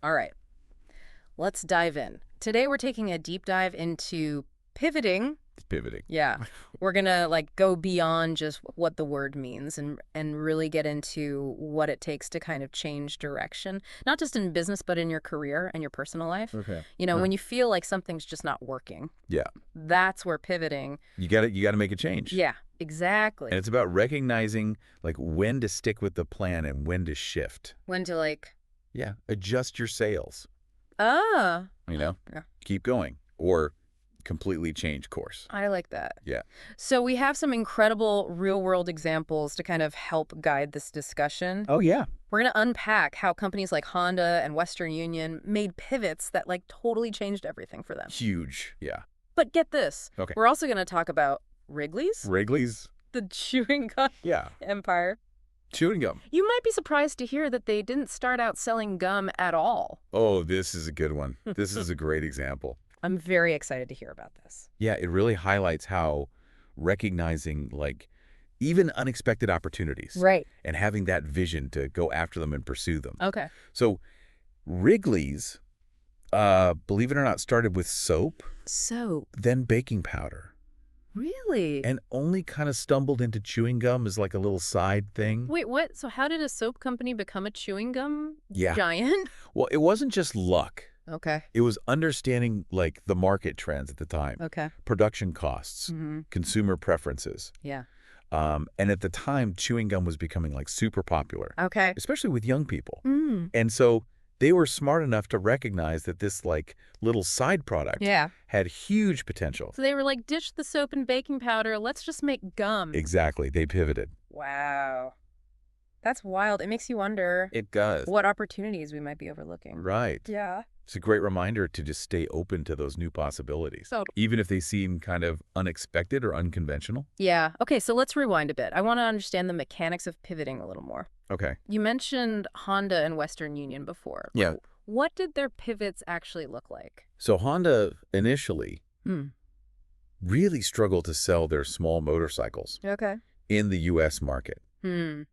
All right, let's dive in. Today we're taking a deep dive into pivoting. Pivoting. Yeah, we're gonna go beyond just what the word means and really get into what it takes to kind of change direction, not just in business but in your career and your personal life. Okay. When you feel like something's just not working, Yeah. that's where pivoting. You got to make a change. Yeah, exactly. And it's about recognizing like when to stick with the plan and when to shift. When to Yeah. Adjust your sails, ah, you know? yeah. Keep going or completely change course. I like that. Yeah. So we have some incredible real-world examples to kind of help guide this discussion. Oh, yeah. We're going to unpack how companies like Honda and Western Union made pivots that totally changed everything for them. Huge. Yeah. But get this. Okay. We're also going to talk about Wrigley's, Wrigley's. the chewing gum Yeah. empire. Chewing gum. You might be surprised to hear that they didn't start out selling gum at all. Oh, this is a good one. This is a great example. I'm very excited to hear about this. Yeah, it really highlights how recognizing even unexpected opportunities Right. and having that vision to go after them and pursue them. Okay. So Wrigley's, believe it or not, started with soap, So, then baking powder, really? and only kind of stumbled into chewing gum as like a little side thing. Wait, what? So how did a soap company become a chewing gum Yeah. giant? Well, it wasn't just luck. Okay. It was understanding the market trends at the time, Okay. production costs, Mm-hmm. consumer preferences. Yeah. And at the time, chewing gum was becoming super popular, Okay. especially with young people. Mm. And so they were smart enough to recognize that this little side product Yeah. had huge potential. So they were like, ditch the soap and baking powder. Let's just make gum. Exactly. They pivoted. Wow. That's wild. It makes you wonder It does. what opportunities we might be overlooking. Right. Yeah. It's a great reminder to just stay open to those new possibilities, So, even if they seem kind of unexpected or unconventional. yeah. Okay, so let's rewind a bit. I want to understand the mechanics of pivoting a little more. Okay. You mentioned Honda and Western Union before. Yeah. What did their pivots actually look like? So Honda initially Hmm. really struggled to sell their small motorcycles Okay. in the U.S. market. Hmm.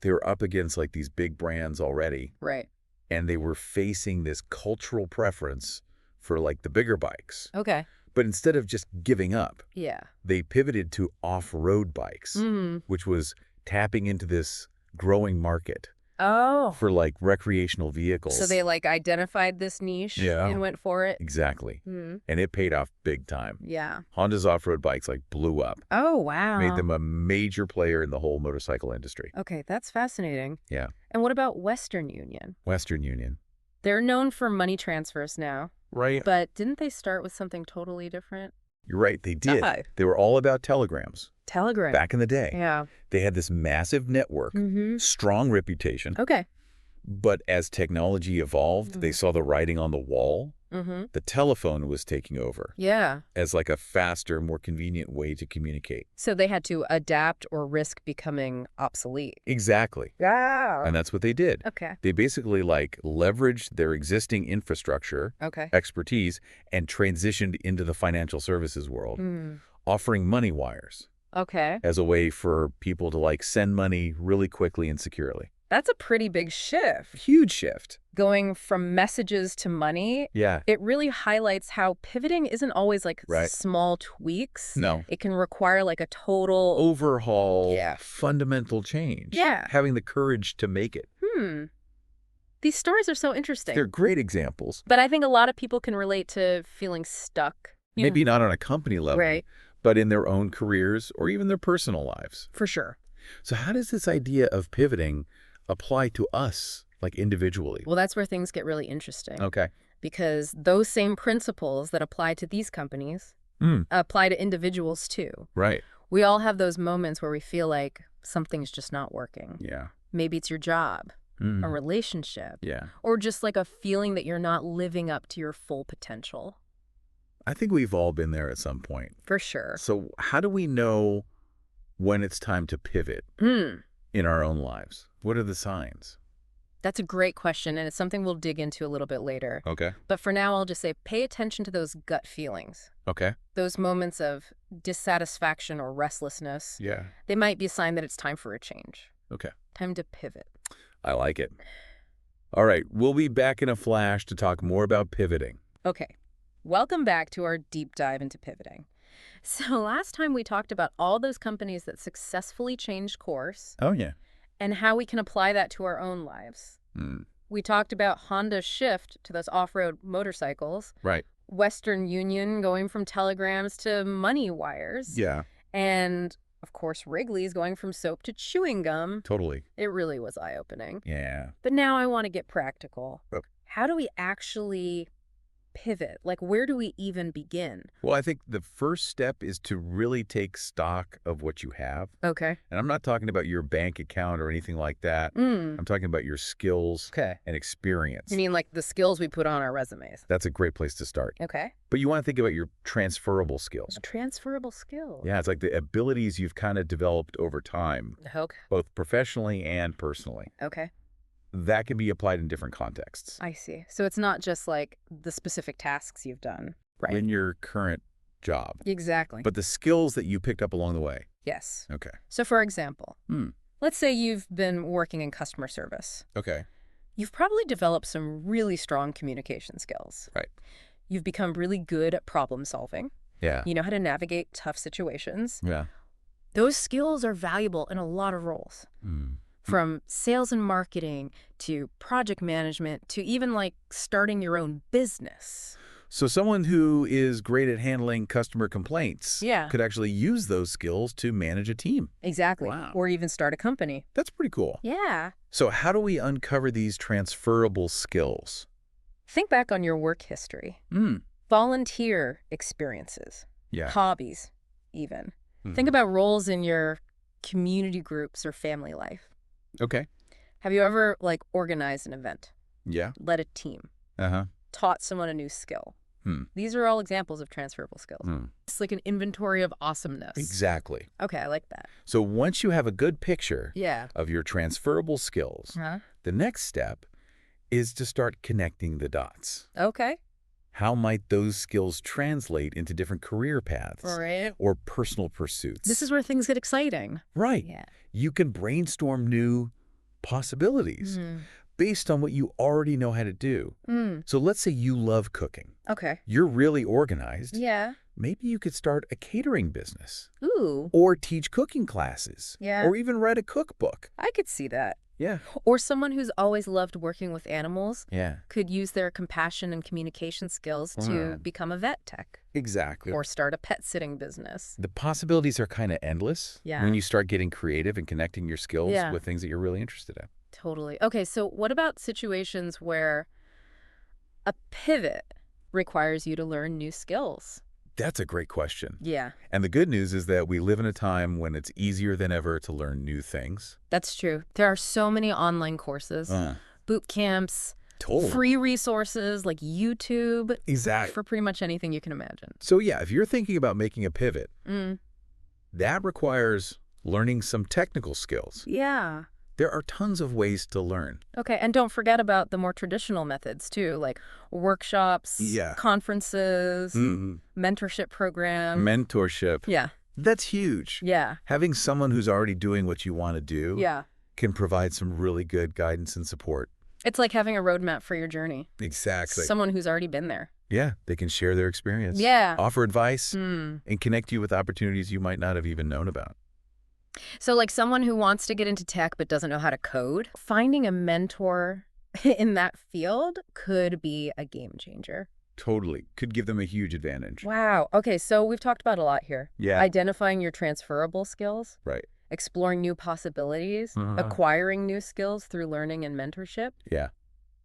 They were up against these big brands already, Right. and they were facing this cultural preference for the bigger bikes. Okay. But instead of just giving up, Yeah. they pivoted to off-road bikes, Mm. which was tapping into this growing market Oh. for recreational vehicles. So they identified this niche Yeah. and went for it? Exactly. Hmm. And it paid off big time. Yeah. Honda's off-road bikes blew up, Oh, wow. made them a major player in the whole motorcycle industry. Okay, that's fascinating. Yeah. And what about Western Union? Western Union. They're known for money transfers now, Right. but didn't they start with something totally different? You're right. They did. Ah. They were all about telegrams Telegram. back in the day. Yeah. They had this massive network, Mm-hmm. strong reputation. Okay. But as technology evolved, they saw the writing on the wall. Mm-hmm. The telephone was taking over Yeah. as a faster, more convenient way to communicate. So they had to adapt or risk becoming obsolete. Exactly. Yeah. And that's what they did. Okay. They basically leveraged their existing infrastructure, Okay. expertise, and transitioned into the financial services world, Mm. offering money wires Okay. as a way for people to send money really quickly and securely. That's a pretty big shift. Huge shift. Going from messages to money, Yeah. it really highlights how pivoting isn't always Right. small tweaks. No. It can require a total. Overhaul, Yeah. fundamental change. Yeah. Having the courage to make it. These stories are so interesting. They're great examples. But I think a lot of people can relate to feeling stuck. Maybe not on a company level, Right. but in their own careers or even their personal lives. For sure. So how does this idea of pivoting apply to us, individually? Well, that's where things get really interesting. Okay. Because those same principles that apply to these companies apply to individuals too. Right. We all have those moments where we feel like something's just not working. Yeah. Maybe it's your job, a relationship, Yeah. or just a feeling that you're not living up to your full potential. I think we've all been there at some point. For sure. So how do we know when it's time to pivot in our own lives? What are the signs? That's a great question, and it's something we'll dig into a little bit later. Okay. But for now, I'll just say pay attention to those gut feelings. Okay. Those moments of dissatisfaction or restlessness. Yeah. They might be a sign that it's time for a change. Okay. Time to pivot. I like it. All right, we'll be back in a flash to talk more about pivoting. Okay, welcome back to our deep dive into pivoting. So last time we talked about all those companies that successfully changed course Oh, yeah. and how we can apply that to our own lives. We talked about Honda's shift to those off-road motorcycles, Right. Western Union going from telegrams to money wires, Yeah, and, of course, Wrigley's going from soap to chewing gum. totally. It really was eye-opening. Yeah. But now I want to get practical. Okay. How do we actually pivot? Like, where do we even begin? Well, I think the first step is to really take stock of what you have. Okay. And I'm not talking about your bank account or anything like that. I'm talking about your skills Okay. and experience. You mean like the skills we put on our resumes? That's a great place to start. Okay. But you want to think about your transferable skills. Transferable skills. Yeah, it's like the abilities you've kind of developed over time, Okay. both professionally and personally. Okay. That can be applied in different contexts. I see. So it's not just like the specific tasks you've done. Right. In your current job. Exactly. But the skills that you picked up along the way. Yes. Okay. So for example, Hmm. let's say you've been working in customer service. Okay. You've probably developed some really strong communication skills. Right. You've become really good at problem solving. Yeah. You know how to navigate tough situations. Yeah. Those skills are valuable in a lot of roles. From sales and marketing to project management to even like starting your own business. So someone who is great at handling customer complaints Yeah. could actually use those skills to manage a team. Exactly. Wow. Or even start a company. That's pretty cool. Yeah. So how do we uncover these transferable skills? Think back on your work history. Volunteer experiences. Yeah. Hobbies, even. Think about roles in your community groups or family life. Okay. Have you ever, like, organized an event, Yeah. led a team, Uh-huh. taught someone a new skill? These are all examples of transferable skills. It's like an inventory of awesomeness. Exactly. Okay, I like that. So once you have a good picture Yeah. of your transferable skills, the next step is to start connecting the dots. Okay. How might those skills translate into different career paths Right. or personal pursuits? This is where things get exciting. Right. Yeah. You can brainstorm new possibilities based on what you already know how to do. So let's say you love cooking. Okay. You're really organized. Yeah. Maybe you could start a catering business Ooh. or teach cooking classes. Yeah. Or even write a cookbook. I could see that. Yeah. Or someone who's always loved working with animals Yeah. could use their compassion and communication skills to become a vet tech Exactly. or start a pet sitting business. The possibilities are kind of endless Yeah. when you start getting creative and connecting your skills Yeah. with things that you're really interested in. Totally. Okay, so what about situations where a pivot requires you to learn new skills? That's a great question. Yeah, And the good news is that we live in a time when it's easier than ever to learn new things. that's true. There are so many online courses, boot camps, Totally. free resources like YouTube Exactly. for pretty much anything you can imagine. So yeah, if you're thinking about making a pivot, that requires learning some technical skills. Yeah. There are tons of ways to learn. Okay, and don't forget about the more traditional methods too, like workshops, Yeah. conferences, mentorship programs. Mentorship. Yeah, That's huge. yeah, Having someone who's already doing what you want to do yeah. can provide some really good guidance and support. It's like having a roadmap for your journey. Exactly. Someone who's already been there. Yeah, they can share their experience. Yeah. Offer advice Hmm. and connect you with opportunities you might not have even known about. So like someone who wants to get into tech but doesn't know how to code, finding a mentor in that field could be a game changer. Totally. Could give them a huge advantage. Wow. Okay, so we've talked about a lot here. Yeah. Identifying your transferable skills, Right. exploring new possibilities, Uh-huh. acquiring new skills through learning and mentorship. Yeah.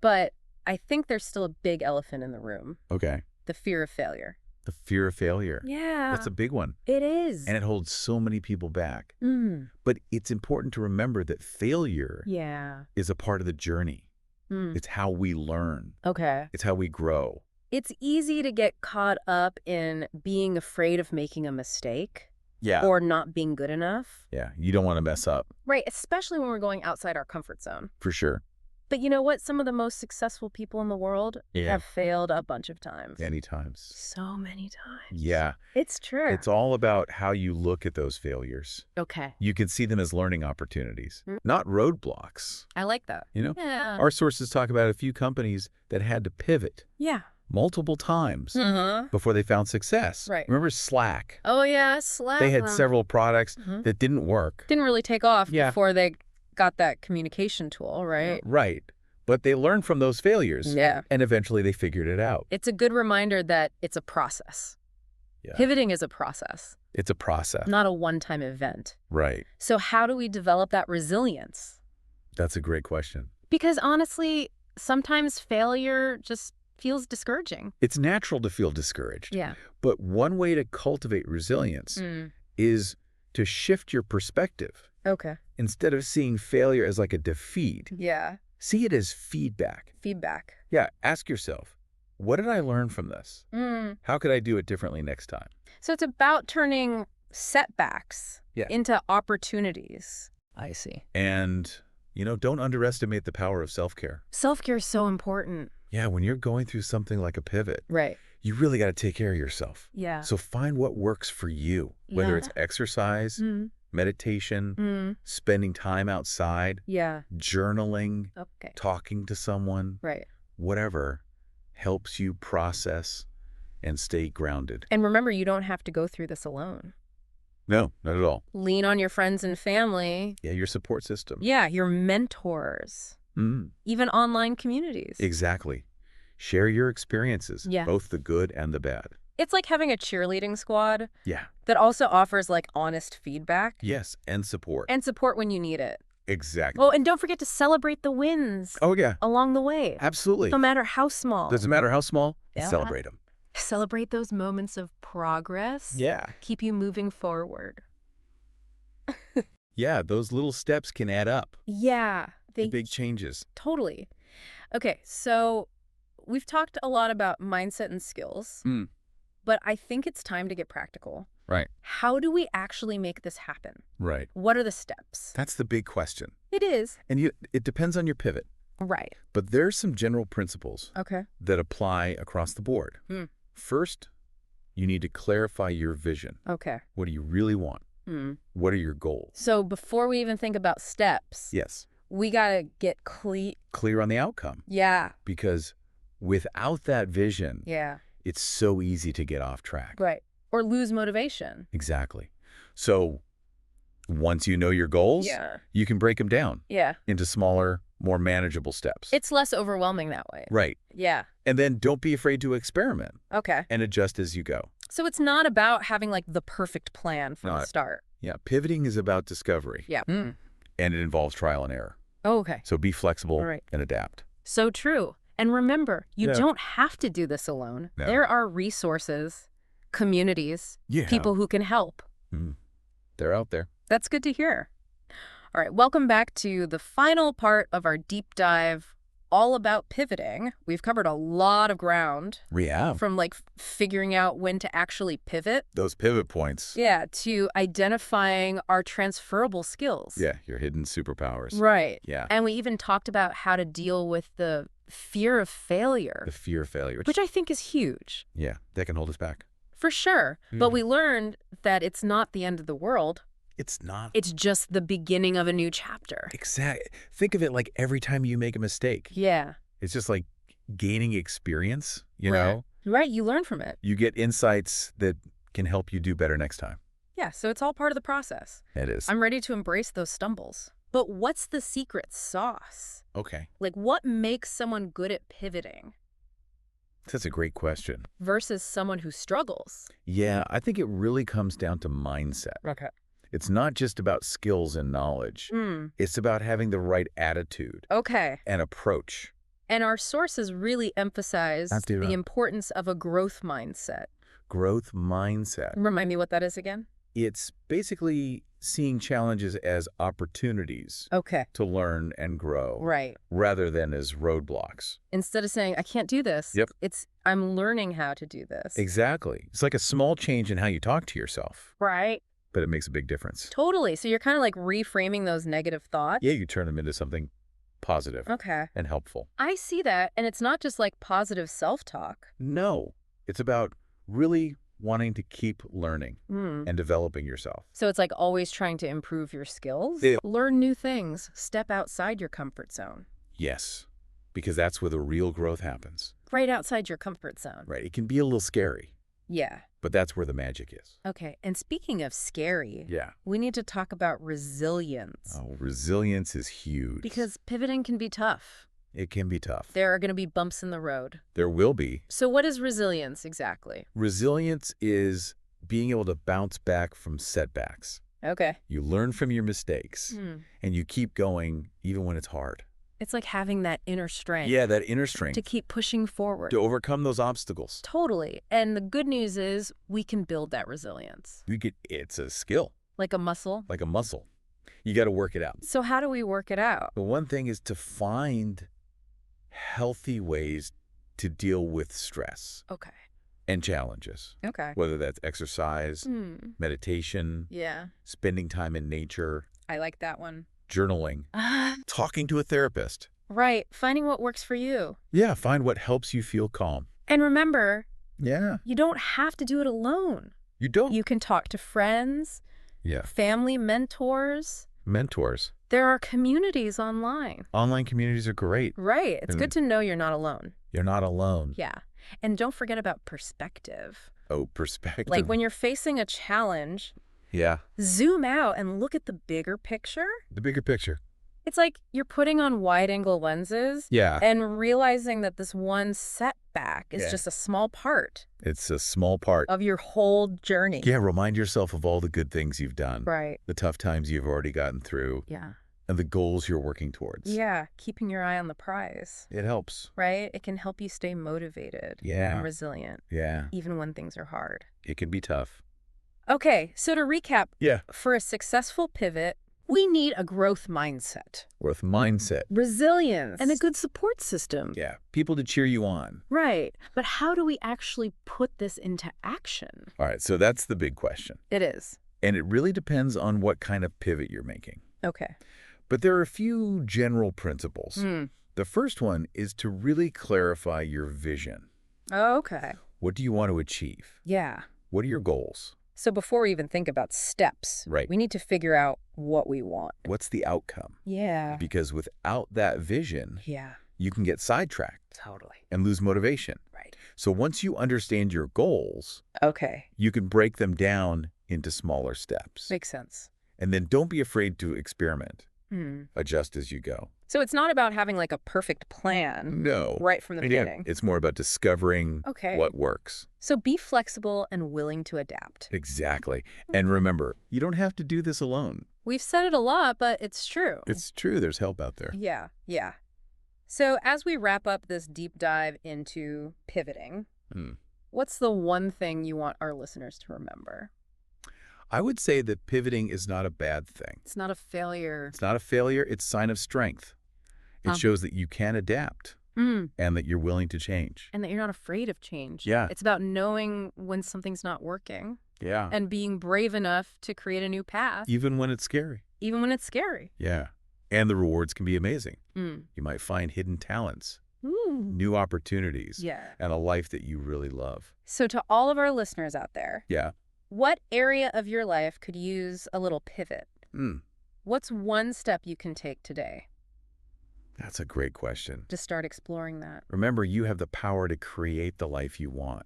But I think there's still a big elephant in the room, Okay. the fear of failure. The fear of failure. Yeah. That's a big one. It is. And it holds so many people back. Mm. But it's important to remember that failure Yeah. is a part of the journey. Mm. It's how we learn. Okay. It's how we grow. It's easy to get caught up in being afraid of making a mistake Yeah. or not being good enough. Yeah. You don't want to mess up. Right, especially when we're going outside our comfort zone. For sure. But you know what? Some of the most successful people in the world have failed a bunch of times. Many times. So many times. Yeah. It's true. It's all about how you look at those failures. Okay. You can see them as learning opportunities, not roadblocks. I like that. Yeah. Our sources talk about a few companies that had to pivot Yeah. multiple times before they found success. Right. Remember Slack? Oh, yeah, Slack. They had several products that didn't work. Didn't really take off Yeah. before they got that communication tool, right? Right. But they learned from those failures. Yeah. And eventually they figured it out. It's a good reminder that it's a process. Yeah. Pivoting is a process, It's a process. not a one-time event. Right. So how do we develop that resilience? That's a great question. Because honestly, sometimes failure just feels discouraging. It's natural to feel discouraged. Yeah. But one way to cultivate resilience is to shift your perspective. Okay. Instead of seeing failure as like a defeat, Yeah. see it as feedback. Feedback. Yeah, ask yourself, what did I learn from this? How could I do it differently next time? So it's about turning setbacks Yeah. into opportunities. I see. And, don't underestimate the power of self-care. Self-care is so important. Yeah, when you're going through something like a pivot, Right. you really got to take care of yourself. Yeah. So find what works for you, whether Yeah. it's exercise, meditation, spending time outside, Yeah. journaling, Okay. talking to someone, Right. whatever helps you process and stay grounded. And remember, you don't have to go through this alone. No, not at all. Lean on your friends and family. Yeah, your support system. Yeah, your mentors. Even online communities. Exactly. Share your experiences, Yeah. both the good and the bad. It's like having a cheerleading squad Yeah. that also offers like honest feedback Yes, and support. and support when you need it. Exactly. Oh, and don't forget to celebrate the wins Oh, yeah. along the way. Absolutely. No matter how small. Doesn't matter how small, Yeah. celebrate them. Celebrate those moments of progress. Yeah. Keep you moving forward. Yeah, those little steps can add up. Yeah. to big changes. Totally. Okay, so we've talked a lot about mindset and skills, but I think it's time to get practical. Right. How do we actually make this happen? Right. What are the steps? That's the big question. It is. And it depends on your pivot. Right. But there's some general principles Okay. that apply across the board. First, you need to clarify your vision. Okay. What do you really want? What are your goals? So before we even think about steps, Yes. we got to get Clear on the outcome. Yeah. Because without that vision, Yeah. it's so easy to get off track. Right. Or lose motivation. Exactly. So once you know your goals, you can break them down Yeah. into smaller, more manageable steps. It's less overwhelming that way. Right. Yeah. And then don't be afraid to experiment Okay. and adjust as you go. So it's not about having like the perfect plan from the start. Yeah. Pivoting is about discovery. Yeah. And it involves trial and error. Oh, okay. So be flexible Right. and adapt. So true. And remember, you don't have to do this alone. No. There are resources, communities, people who can help. They're out there. That's good to hear. All right, welcome back to the final part of our deep dive all about pivoting. We've covered a lot of ground. We have. From like figuring out when to actually pivot. Those pivot points. Yeah, to identifying our transferable skills. Yeah, your hidden superpowers. Right. Yeah. And we even talked about how to deal with the fear of failure. The fear of failure. Which I think is huge. Yeah, that can hold us back. For sure. But we learned that it's not the end of the world. It's not. It's just the beginning of a new chapter. Exactly. Think of it like every time you make a mistake. Yeah. It's just like gaining experience, you know? Right, you learn from it. You get insights that can help you do better next time. Yeah, so it's all part of the process. It is. I'm ready to embrace those stumbles. But what's the secret sauce? Okay. Like, what makes someone good at pivoting That's a great question. versus someone who struggles? Yeah, I think it really comes down to mindset. Okay. It's not just about skills and knowledge. It's about having the right attitude Okay. and approach. And our sources really emphasize That's the right. importance of a growth mindset. Growth mindset. Remind me what that is again? It's basically seeing challenges as opportunities Okay. to learn and grow Right. rather than as roadblocks. Instead of saying, I can't do this, Yep. it's, I'm learning how to do this. Exactly. It's like a small change in how you talk to yourself, Right. but it makes a big difference. Totally. So you're kind of like reframing those negative thoughts. Yeah, you turn them into something positive, Okay. and helpful. I see that, and it's not just like positive self-talk. No, it's about really wanting to keep learning and developing yourself. So it's like always trying to improve your skills, Yeah. learn new things, step outside your comfort zone. Yes, because that's where the real growth happens. Right outside your comfort zone. Right. It can be a little scary, Yeah. but that's where the magic is. Okay. And speaking of scary, Yeah. we need to talk about resilience. Oh, resilience is huge. Because pivoting can be tough. it can be tough. There are going to be bumps in the road. There will be. So what is resilience exactly? Resilience is being able to bounce back from setbacks. Okay. You learn from your mistakes, and you keep going even when it's hard. It's like having that inner strength. Yeah, that inner strength To keep pushing forward. to overcome those obstacles. Totally. And the good news is we can build that resilience. It's a skill, Like a muscle. like a muscle. You got to work it out. So how do we work it out? The one thing is to find healthy ways to deal with stress Okay. and challenges, Okay. whether that's exercise, meditation, Yeah. spending time in nature, I like that one. journaling, talking to a therapist. Right. Finding what works for you. Yeah, find what helps you feel calm. And remember, Yeah. you don't have to do it alone. You don't. You can talk to friends, Yeah. family mentors. Mentors. There are communities online. Online communities are great. Right. It's good to know you're not alone. You're not alone. Yeah. And don't forget about perspective. Oh, perspective. Like when you're facing a challenge, Yeah. zoom out and look at the bigger picture. The bigger picture. It's like you're putting on wide-angle lenses Yeah. and realizing that this one setback is Yeah. just a small part It's a small part. of your whole journey. Yeah, remind yourself of all the good things you've done. Right. The tough times you've already gotten through, Yeah. and the goals you're working towards. Yeah. Keeping your eye on the prize, It helps. right? It can help you stay motivated Yeah. and resilient, Yeah. even when things are hard. It can be tough. Okay. So to recap, Yeah. for a successful pivot, we need a growth mindset, Worth mindset. resilience, and a good support system. Yeah. People to cheer you on. Right. But how do we actually put this into action? All right. So that's the big question. It is. And it really depends on what kind of pivot you're making. Okay. But there are a few general principles. The first one is to really clarify your vision. Okay. What do you want to achieve? Yeah. What are your goals? So before we even think about steps, Right. we need to figure out what we want. What's the outcome? Yeah. Because without that vision, Yeah. you can get sidetracked Totally. and lose motivation. Right. So once you understand your goals, Okay. you can break them down into smaller steps. Makes sense. And then don't be afraid to experiment. Hmm. Adjust as you go. So it's not about having like a perfect plan No. right from the Again, beginning. it's more about discovering Okay. what works. So be flexible and willing to adapt. Exactly. And remember, you don't have to do this alone. We've said it a lot, but it's true. It's true. There's help out there. Yeah, yeah. So as we wrap up this deep dive into pivoting, what's the one thing you want our listeners to remember? I would say that pivoting is not a bad thing. It's not a failure. It's not a failure. It's a sign of strength. It shows that you can adapt and that you're willing to change. And that you're not afraid of change. Yeah. It's about knowing when something's not working Yeah. and being brave enough to create a new path, Even when it's scary. even when it's scary. Yeah. And the rewards can be amazing. Mm. You might find hidden talents, Ooh. new opportunities, Yeah. and a life that you really love. So to all of our listeners out there, Yeah. what area of your life could use a little pivot? Mm. What's one step you can take today That's a great question. to start exploring that? Remember, you have the power to create the life you want.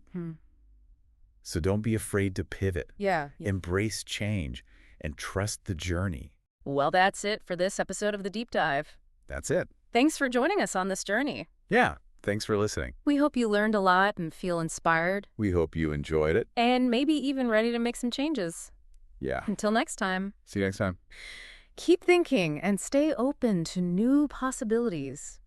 So don't be afraid to pivot. Yeah. Embrace change and trust the journey. Well, that's it for this episode of The Deep Dive. That's it. Thanks for joining us on this journey. Yeah. Thanks for listening. We hope you learned a lot and feel inspired We hope you enjoyed it. and maybe even ready to make some changes. Yeah. Until next time, See you next time. keep thinking and stay open to new possibilities.